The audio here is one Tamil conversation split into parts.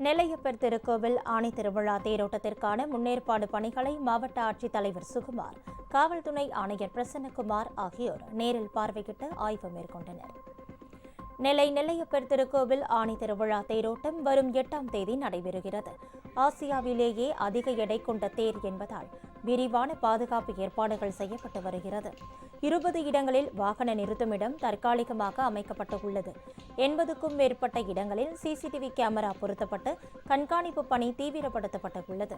நெல்லையப்பர் திருக்கோவில் ஆணி திருவிழா தேரோட்டத்திற்கான முன்னேற்பாடு பணிகளை மாவட்ட ஆட்சித்தலைவர் சுகுமார், காவல் துணை ஆணையர் பிரசன்னகுமார் ஆகியோர் நேரில் பார்வையிட்டு ஆய்வு மேற்கொண்டனர். நெல்லையப்பர் திருக்கோவில் ஆணி திருவிழா தேரோட்டம் வரும் 8ஆம் தேதி நடைபெறுகிறது. ஆசியாவிலேயே அதிக எடை கொண்ட தேர் என்பதால் விரிவான பாதுகாப்பு ஏற்பாடுகள் செய்யப்பட்டு வருகிறது. 20 இடங்களில் வாகன நிறுத்துமிடம் தற்காலிகமாக அமைக்கப்பட்டுள்ளது. 80க்கும் மேற்பட்ட இடங்களில் சிசிடிவி கேமரா பொருத்தப்பட்டு கண்காணிப்பு பணி தீவிரப்படுத்தப்பட்டுள்ளது.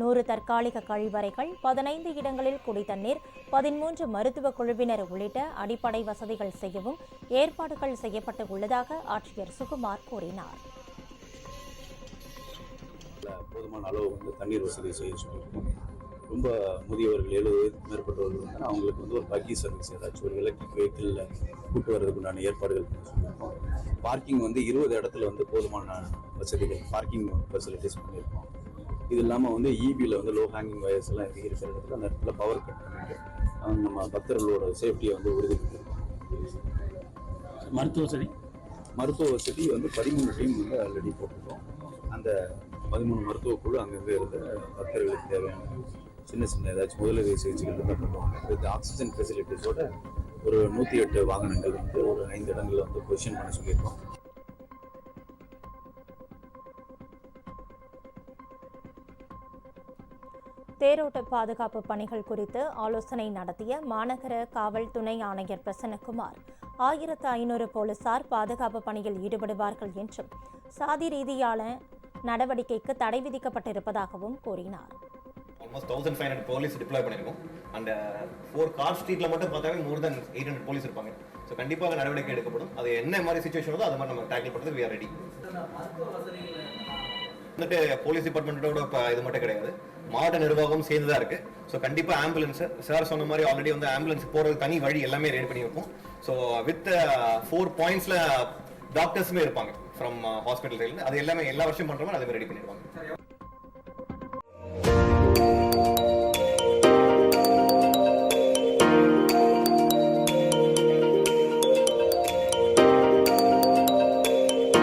100 தற்காலிக கழிவறைகள், 15 இடங்களில் குடித்தண்ணீர், 13 மருத்துவ குழுவினர் உள்ளிட்ட அடிப்படை வசதிகள் செய்யவும் ஏற்பாடுகள் செய்யப்பட்டு உள்ளதாக ஆட்சியர் சுகுமார் கூறினார். போதுமான அளவு தண்ணீர் வசதி செய்ய சொல்லியிருக்கோம். ரொம்ப முதியவர்கள் 70 வயதுக்கு மேற்பட்டவர்கள் வந்து அவங்களுக்கு வந்து ஒரு பக்கி சர்வீஸ் ஏதாச்சும் ஒரு எலக்ட்ரிக் வெஹிக்கிளில் கூட்டு வர்றதுக்கு உண்டான ஏற்பாடுகள் பண்ண சொல்லியிருக்கோம். பார்க்கிங் வந்து 20 இடத்துல வந்து போதுமான வசதிகள் பார்க்கிங் ஃபெசிலிட்டிஸ் பண்ணியிருக்கோம். இது இல்லாமல் வந்து இபியில் வந்து லோ ஹேங்கிங் வயர்ஸ் எல்லாம் இருக்கிற இடத்துல அந்த இடத்துல பவர் கட் பண்ணிட்டு நம்ம பக்தர்களோட சேஃப்டியை வந்து உறுதிப்படுத்தியிருக்கோம். மருத்துவ வசதி வந்து 13 டீம் வந்து ஆல்ரெடி போட்டிருக்கோம். அந்த 13 மருத்துவ குழு அங்கங்கே இருந்த பக்தர்களுக்கு தேவையான சின்ன ஏதாச்சும் முதலுதவி சிகிச்சைகள் இருந்தால் பண்ணுவாங்க. வித் ஆக்சிஜன் ஃபெசிலிட்டிஸோட ஒரு 108 வாகனங்கள் வந்து ஒரு 5 இடங்களில் வந்து பொசிஷன் பண்ண சொல்லியிருக்கோம். தேரோட்ட பாதுகாப்பு பணிகள் குறித்து ஆலோசனை நடத்திய மாநகர காவல் துணை ஆணையர் பிரசன்னகுமார், 1500 போலீசார் பாதுகாப்பு பணியில் ஈடுபடுவார்கள் என்றும் சாதி ரீதியான நடவடிக்கைக்கு தடை விதிக்கப்பட்டிருப்பதாகவும் கூறினார். ஆல்மோஸ்ட் 1500 போலீஸ் டிப்ளாய் பண்ணிருக்கோம். அந்த 4 கார் ஸ்ட்ரீட்ல மட்டும் பார்த்தாவே more than 800 போலீஸ் இருப்பாங்க. ஸோ கண்டிப்பாக நடவடிக்கை எடுக்கப்படும். அது என்ன மாதிரி சிச்சுவேஷன் வருதோ அதை மாதிரி நம்ம டேக்கிள் பண்ணுறதுக்கு we are ready. வந்துட்டு போலீஸ் டிபார்ட்மெண்ட்டோட இது மட்டும் கிடையாது, மாவட்ட நிர்வாகம் சேர்ந்து தான் இருக்கு. ஸோ கண்டிப்பாக ஆம்புலன்ஸ் சார் சொன்ன மாதிரி ஆல்ரெடி வந்து ஆம்புலன்ஸ் போகிறது தனி வழி எல்லாமே ரெடி பண்ணி வைப்போம். ஸோ வித் 4 பாயிண்ட்ஸ்ல டாக்டர்ஸுமே இருப்பாங்க ஃப்ரம் ஹாஸ்பிட்டல். அது எல்லாமே எல்லா வருஷம் பண்ற மாதிரி அதை ரெடி பண்ணிடுவாங்க.